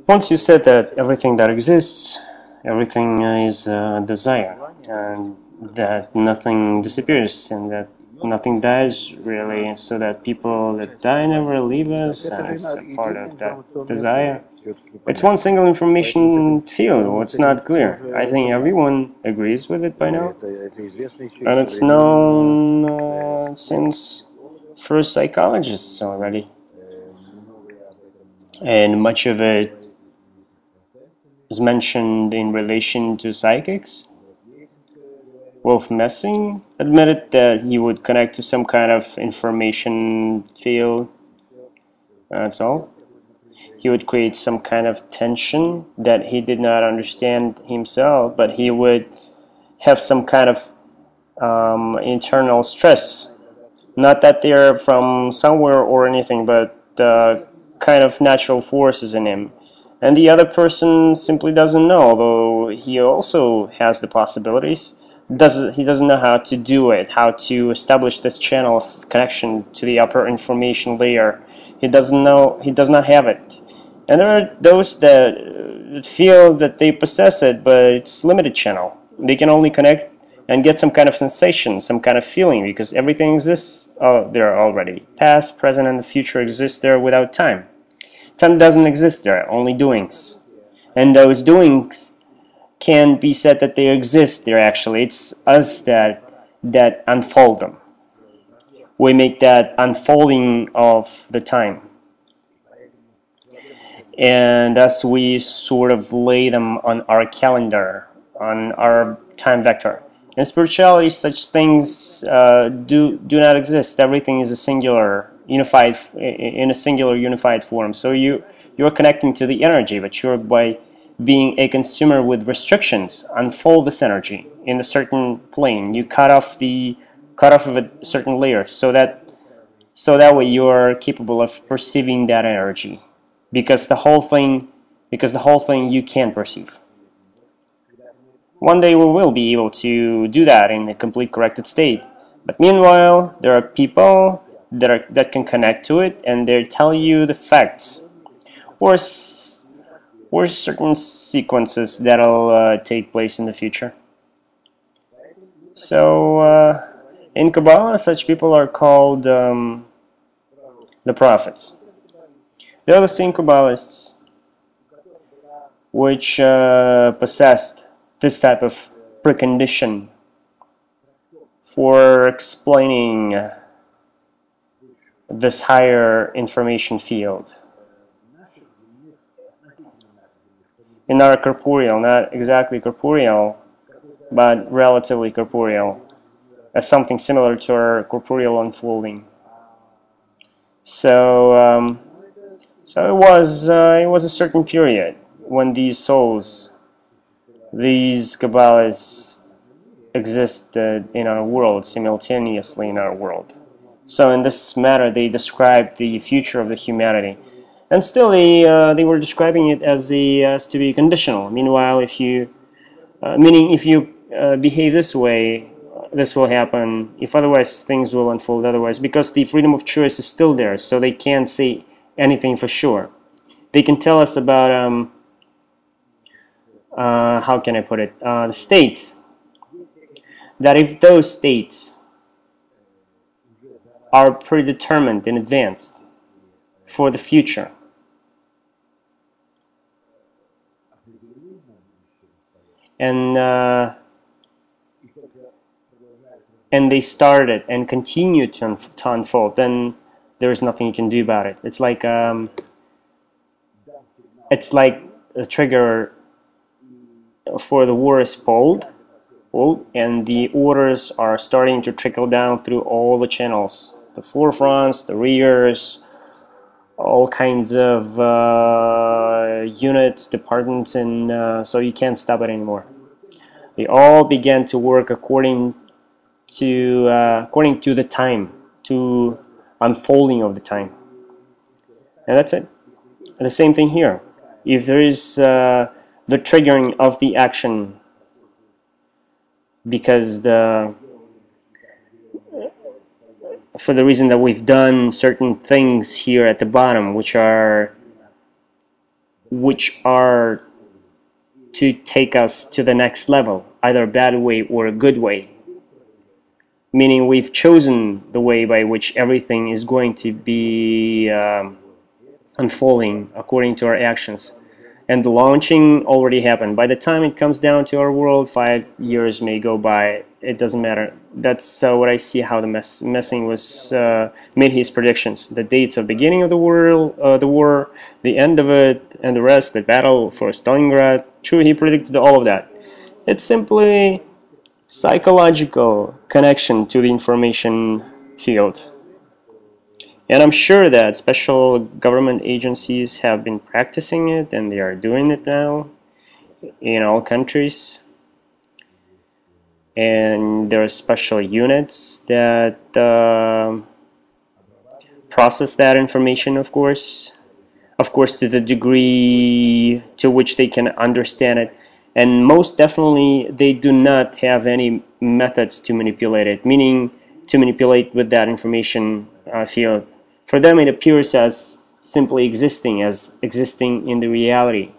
Once you said that everything that exists, everything is desire, and that nothing disappears, and that nothing dies really, so that people that die never leave us as a part of that desire. It's one single information field, it's not clear. I think everyone agrees with it by now, and it's known since first psychologists already. And much of it is mentioned in relation to psychics. Wolf Messing admitted that he would connect to some kind of information field. That's all. He would create some kind of tension that he did not understand himself, but he would have some kind of internal stress. Not that they're from somewhere or anything, but kind of natural forces in him. And the other person simply doesn't know, although he also has the possibilities. He doesn't know how to do it, how to establish this channel of connection to the upper information layer. He doesn't know, he does not have it. And there are those that feel that they possess it, but it's limited channel. They can only connect and get some kind of sensation, some kind of feeling, because everything exists there already. Past, present, and the future exist there without time. Time doesn't exist there, only doings. And those doings can be said that they exist there actually. It's us that unfold them. We make that unfolding of the time. And thus we sort of lay them on our calendar, on our time vector. In spirituality, such things do not exist. Everything is a singular, unified, in a singular, unified form. So you're connecting to the energy, but you're, by being a consumer with restrictions, unfold this energy in a certain plane. You cut off of a certain layer, so that way you're capable of perceiving that energy, because the whole thing you can't perceive. One day we will be able to do that in a complete corrected state. But meanwhile, there are people that can connect to it, and they tell you the facts, or certain sequences that'll take place in the future. So in Kabbalah, such people are called the prophets. They are the same Kabbalists which possessed this type of precondition for explaining this higher information field. In our corporeal, not exactly corporeal, but relatively corporeal, as something similar to our corporeal unfolding. So, it was a certain period when these souls, these Kabbalists, existed in our world, simultaneously in our world. So in this matter, they described the future of the humanity. And still they were describing it as to be conditional. Meanwhile, if you behave this way, this will happen. If otherwise, things will unfold otherwise. Because the freedom of choice is still there, so they can't say anything for sure. They can tell us about how can I put it? The states. That if those states are predetermined in advance for the future, and they started and continue to unfold, then there is nothing you can do about it. It's like a trigger for the war is pulled, and the orders are starting to trickle down through all the channels, the forefronts, the rears, all kinds of units, departments, and so you can't stop it anymore. They all began to work according to the time, to unfolding of the time, and that's it. And the same thing here. If there is the triggering of the action, because for the reason that we've done certain things here at the bottom, which are which are to take us to the next level, either a bad way or a good way. Meaning we've chosen the way by which everything is going to be unfolding according to our actions. And the launching already happened. By the time it comes down to our world, 5 years may go by. It doesn't matter. That's what I see how the Messing was made his predictions. The dates of beginning of the war, the end of it, and the rest, the battle for Stalingrad. True, he predicted all of that. It's simply psychological connection to the information field. And I'm sure that special government agencies have been practicing it, and they are doing it now in all countries. And there are special units that process that information, of course to the degree to which they can understand it. And most definitely, they do not have any methods to manipulate it, meaning to manipulate with that information field. For them, it appears as simply existing in the reality.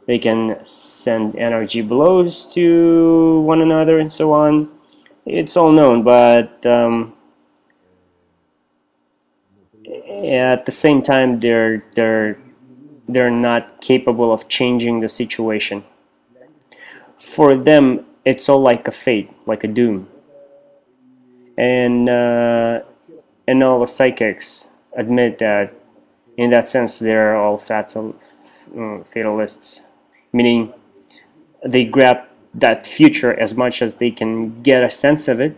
They can send energy blows to one another and so on. It's all known, but at the same time, they're not capable of changing the situation. For them, it's all like a fate, like a doom. And all the psychics admit that, in that sense, they're all fatalists, meaning they grab that future as much as they can get a sense of it,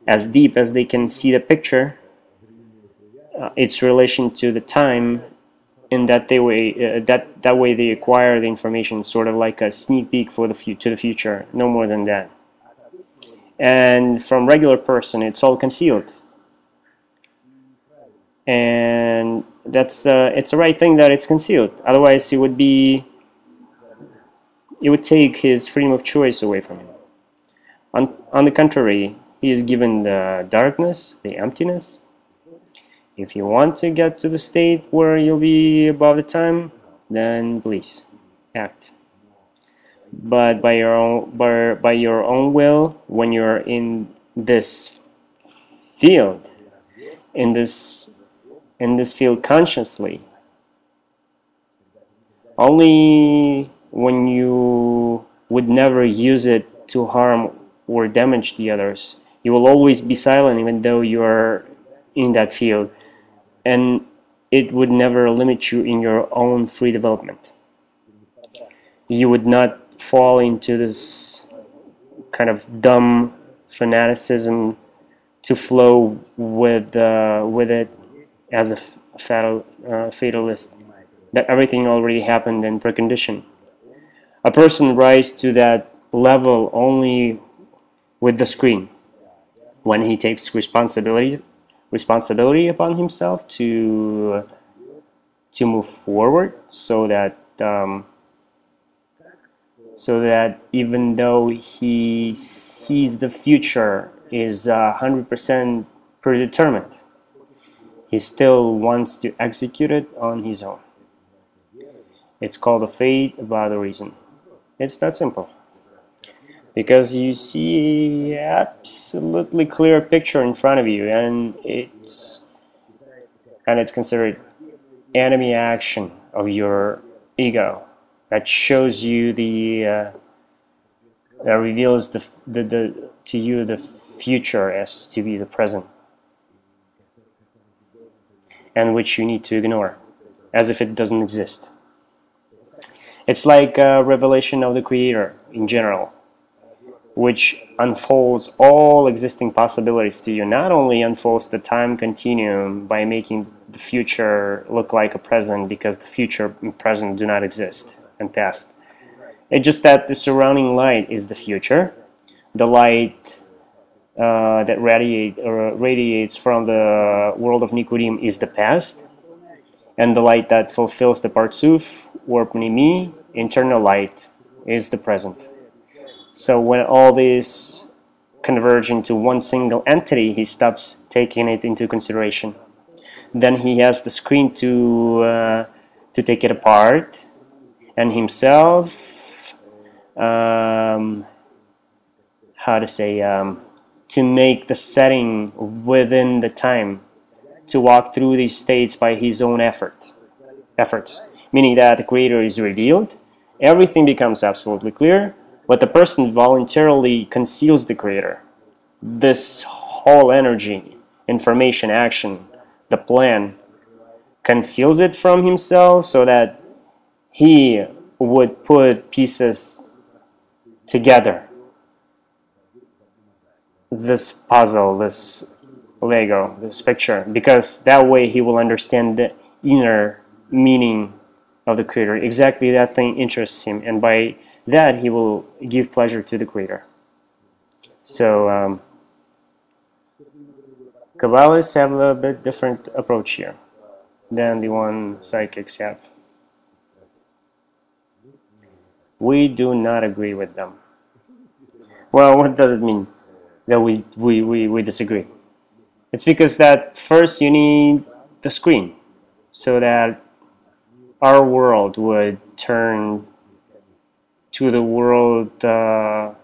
as deep as they can see the picture, its relation to the time. In that way, that way they acquire the information, sort of like a sneak peek for to the future, no more than that. And from regular person, it's all concealed. And it's a right thing that it's concealed. Otherwise, it would take his freedom of choice away from him. On the contrary, he is given the darkness, the emptiness. If you want to get to the state where you'll be above the time, then please act. But by your own will, when you're in this field, in this field consciously, only when you would never use it to harm or damage the others, you will always be silent even though you are in that field, and it would never limit you in your own free development. You would not fall into this kind of dumb fanaticism to flow with it as a fatalist, that everything already happened and preconditioned. A person rises to that level only with the screen, when he takes responsibility upon himself to move forward, so that even though he sees the future is 100% predetermined, he still wants to execute it on his own. It's called a fate about a reason. It's that simple. Because you see absolutely clear picture in front of you, and it's considered enemy action of your ego that shows you that reveals to you the future as to be the present, and which you need to ignore as if it doesn't exist. It's like a revelation of the Creator in general, which unfolds all existing possibilities to you. Not only unfolds the time continuum by making the future look like a present, because the future and present do not exist, and past. It's just that the surrounding light is the future. The light that radiates from the world of Nicodim is the past. And the light that fulfills the Partsuf, or Pnimi, internal light, is the present. So when all these converge into one single entity, he stops taking it into consideration. Then he has the screen to take it apart and himself, how to say, to make the setting within the time, to walk through these states by his own efforts, meaning that the Creator is revealed, everything becomes absolutely clear, but the person voluntarily conceals the Creator. This whole energy, information, action, the plan, conceals it from himself so that he would put pieces together. This puzzle, this Lego, this picture, because that way he will understand the inner meaning of the Creator. Exactly that thing interests him, and by that he will give pleasure to the Creator. So Kabbalists have a bit different approach here than the one psychics have. We do not agree with them. Well, what does it mean that we disagree? It's because that first you need the screen so that our world would turn to the world of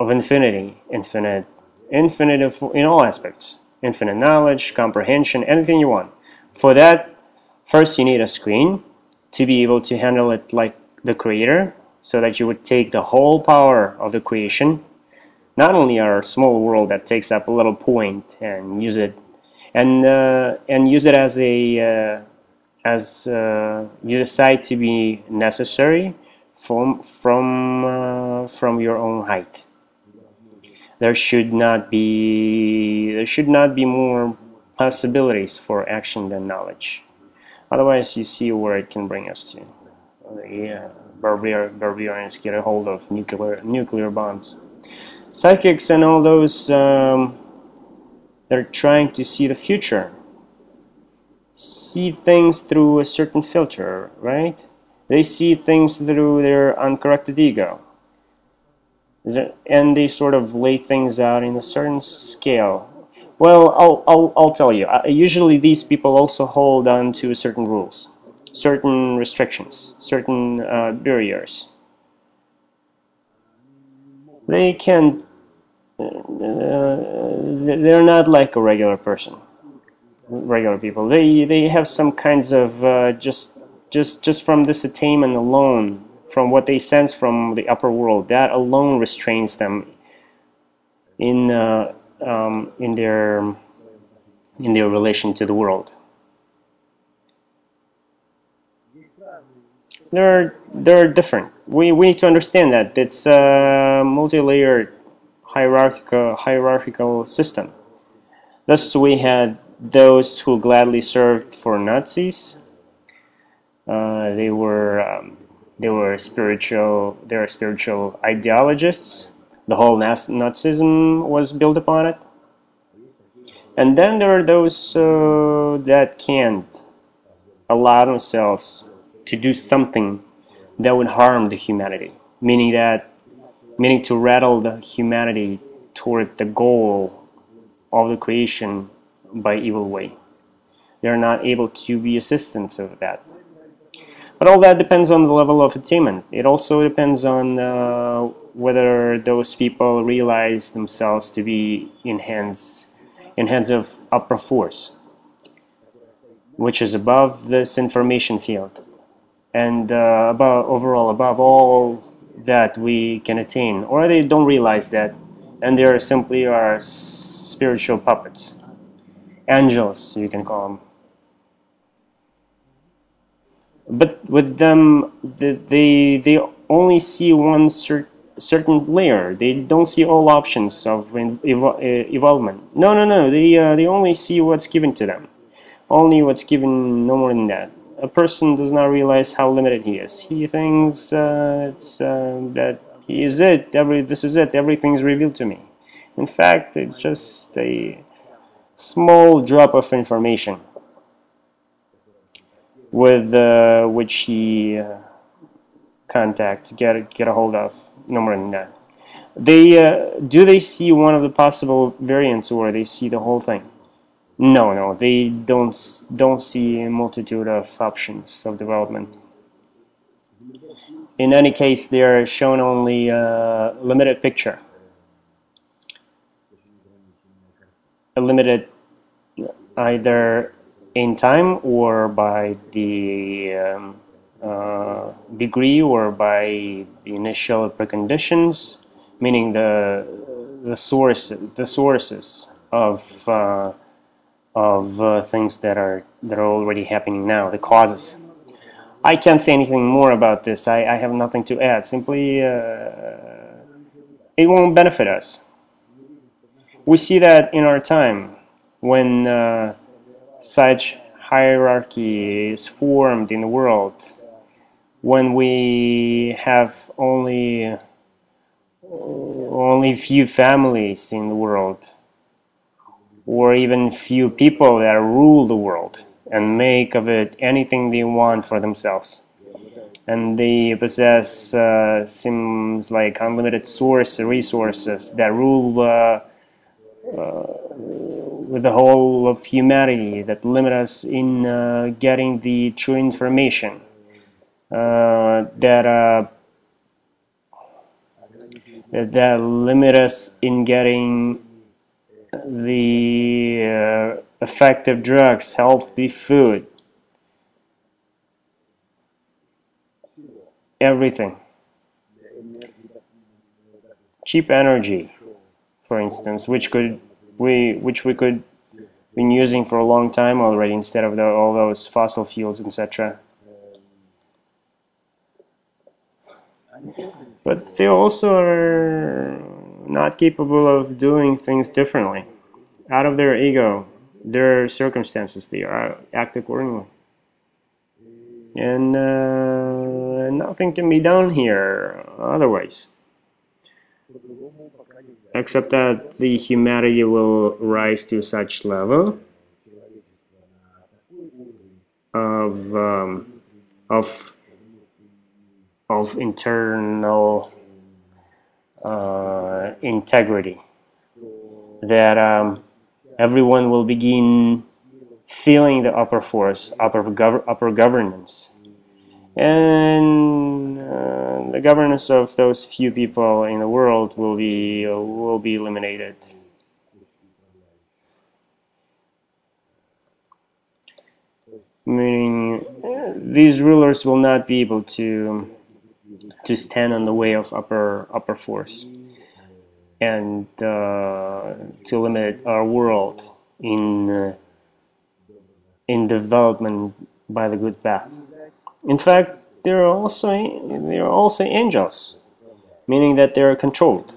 infinity, infinite in all aspects, infinite knowledge, comprehension, anything you want. For that, first you need a screen to be able to handle it like the Creator, so that you would take the whole power of the creation, not only our small world that takes up a little point, and use it, and use it as a you decide to be necessary from your own height. There should not be more possibilities for action than knowledge. Otherwise, you see where it can bring us to. Barbarians get a hold of nuclear bombs. Psychics and all those they're trying to see the future, see things through a certain filter, right? They see things through their uncorrected ego, and they sort of lay things out in a certain scale. Well, I'll tell you. Usually, these people also hold on to certain rules, certain restrictions, certain barriers. They can. They're not like a regular person. Regular people. They have some kinds of just from this attainment alone, from what they sense from the upper world, that alone restrains them in their relation to the world. They're different. We need to understand that it's a multi-layered hierarchical system. Thus, we had those who gladly served for Nazis. They were spiritual. They are spiritual ideologists. The whole Nazism was built upon it. And then there are those that can't allow themselves to do something that would harm the humanity, meaning to rattle the humanity toward the goal of the creation by evil way. They're not able to be assistants of that. But all that depends on the level of attainment. It also depends on whether those people realize themselves to be in hands of upper force, which is above this information field, and above all that we can attain, or they don't realize that, and they simply are spiritual puppets, angels, you can call them. But with them, they only see one certain layer. They don't see all options of evolvement. No. They only see what's given to them. Only what's given, no more than that. A person does not realize how limited he is. He thinks that he is it. This is it. Everything's revealed to me. In fact, it's just a small drop of information with which he get a hold of. No more than that. Do they see one of the possible variants, or they see the whole thing? No, they don't see a multitude of options of development. in any case, they are shown only a limited picture, a limited either in time or by the degree or by the initial preconditions, meaning the sources of things that are already happening now, the causes. I can't say anything more about this. I have nothing to add. Simply, it won't benefit us. We see that in our time when such hierarchy is formed in the world, when we have only few families in the world, or even few people that rule the world and make of it anything they want for themselves. And they possess seems like unlimited resources that rule with the whole of humanity, that limit us in getting the true information, that limit us in getting the effective drugs, healthy food, everything. Cheap energy, for instance, which we could been using for a long time already instead of all those fossil fuels, etc. But they also are not capable of doing things differently. Out of their ego, their circumstances, they act accordingly. And nothing can be done here otherwise, except that the humanity will rise to such level of internal integrity, that everyone will begin feeling the upper force, upper governance, and the governance of those few people in the world will be eliminated. Meaning, these rulers will not be able to stand on the way of upper force and to limit our world in development by the good path. In fact, there are also angels, meaning that they are controlled,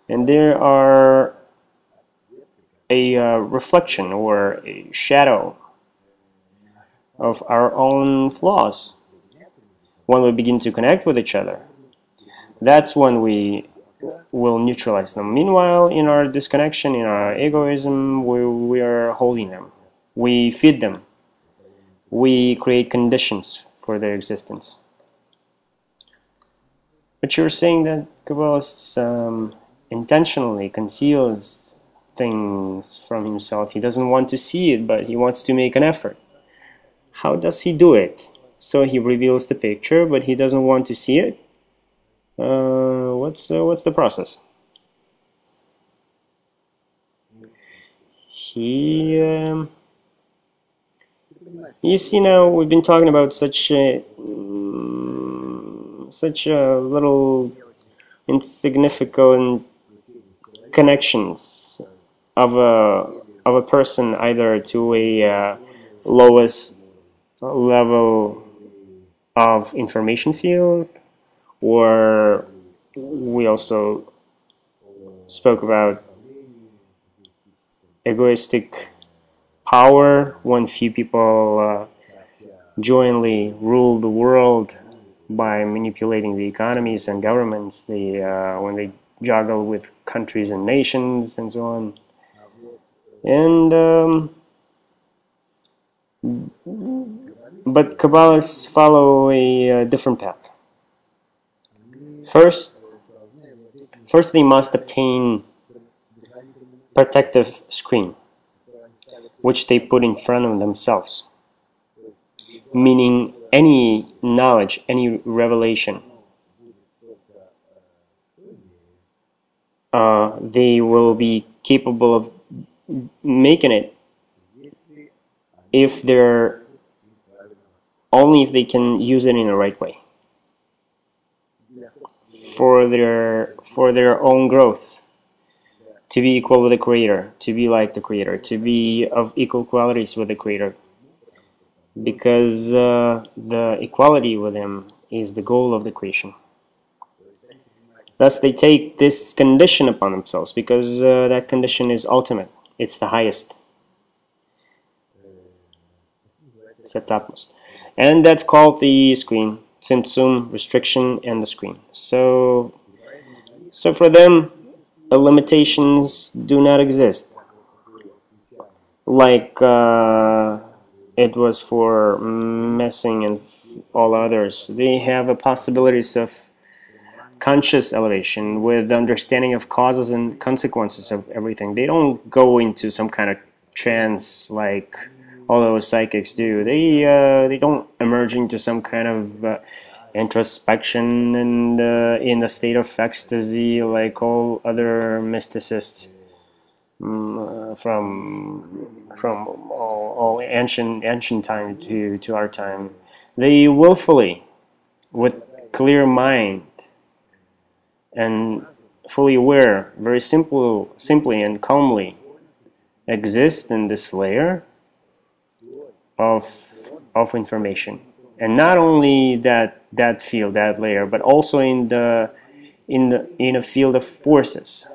and they are a reflection or a shadow of our own flaws. When we begin to connect with each other, that's when we will neutralize them. Meanwhile, in our disconnection, in our egoism, we are holding them. We feed them. We create conditions for their existence. But you're saying that Kabbalists intentionally conceals things from himself. He doesn't want to see it, but he wants to make an effort. How does he do it? So he reveals the picture, but he doesn't want to see it? What's the process? You see, now we've been talking about such little insignificant connections of a person, either to a lowest level of information field, or we also spoke about egoistic power when few people jointly rule the world by manipulating the economies and governments, when they juggle with countries and nations and so on. And but Kabbalists follow a different path. First they must obtain protective screen, which they put in front of themselves, meaning any knowledge, any revelation they will be capable of making it if they're only if they can use it in the right way for their own growth, to be equal with the Creator, to be like the Creator, to be of equal qualities with the Creator, because the equality with Him is the goal of the creation. Thus they take this condition upon themselves, because that condition is ultimate, it's the highest, it's the topmost, and that's called the screen, symptom, restriction, and the screen. So for them, the limitations do not exist, like it was for Messing and all others. They have a possibilities of conscious elevation with understanding of causes and consequences of everything. They don't go into some kind of trance like all those psychics do. They don't emerge into some kind of introspection and in a state of ecstasy like all other mysticists from all ancient time to our time. They willfully, with clear mind and fully aware, very simply and calmly exist in this layer of information, and not only that field, that layer, but also in a field of forces.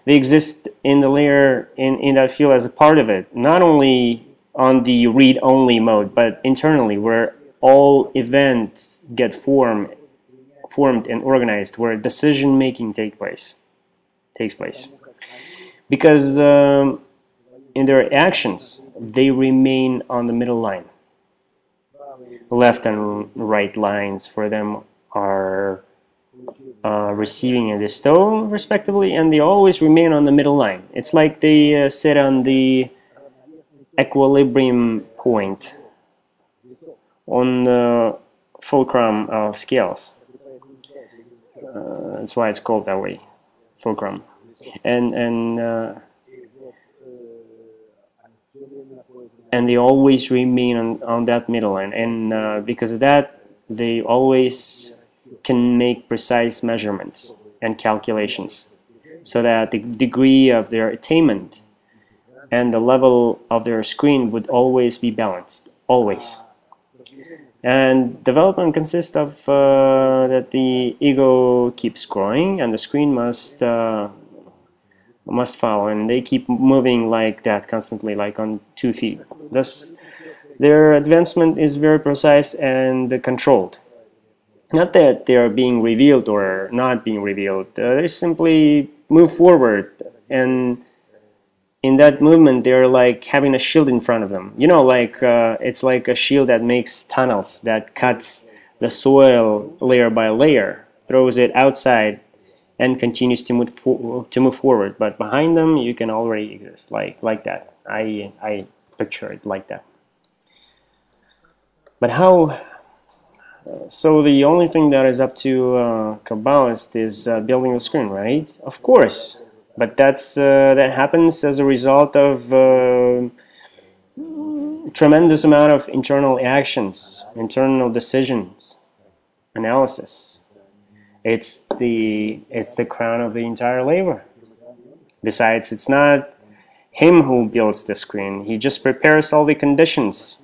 They exist in the layer, in that field as a part of it, not only on the read-only mode, but internally, where all events get formed and organized, where decision-making takes place. Because in their actions, they remain on the middle line. Left and right lines for them are receiving and bestow, respectively, and they always remain on the middle line. It's like they sit on the equilibrium point on the fulcrum of scales. That's why it's called that way, fulcrum. And they always remain on that middle line, and because of that, they always can make precise measurements and calculations, so that the degree of their attainment and the level of their screen would always be balanced, always. And development consists of that the ego keeps growing and the screen must follow, and they keep moving like that constantly, like on 2 feet. Thus, their advancement is very precise and controlled. Not that they are being revealed or not being revealed. They simply move forward, and in that movement, they're like having a shield in front of them. You know, like it's like a shield that makes tunnels, that cuts the soil layer by layer, throws it outside, and continues to move forward. But behind them, you can already exist, like that. I picture it like that. But how? So the only thing that is up to Kabbalists is building the screen, right? Of course, but that happens as a result of tremendous amount of internal actions, internal decisions, analysis. It's the crown of the entire labor. Besides, it's not him who builds the screen. He just prepares all the conditions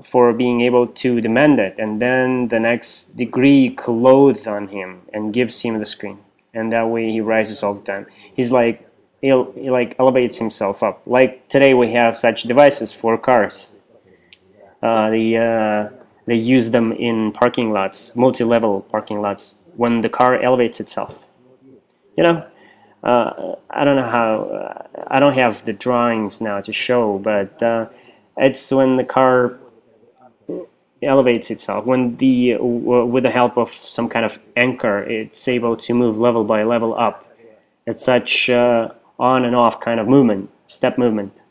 for being able to demand it, and then the next degree clothes on him and gives him the screen, and that way he rises all the time. He's like he like elevates himself up. Like today we have such devices for cars. They use them in parking lots, multi-level parking lots, when the car elevates itself. You know, I don't know how. I don't have the drawings now to show, but it's when the car elevates itself, when with the help of some kind of anchor, it's able to move level by level up. It's such on and off kind of movement, step movement.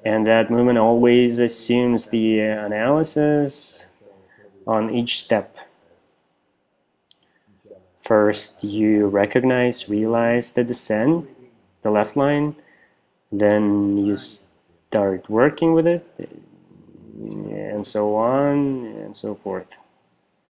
And that movement always assumes the analysis, on each step. First, you realize the descent, the left line, then you start working with it, and so on and so forth.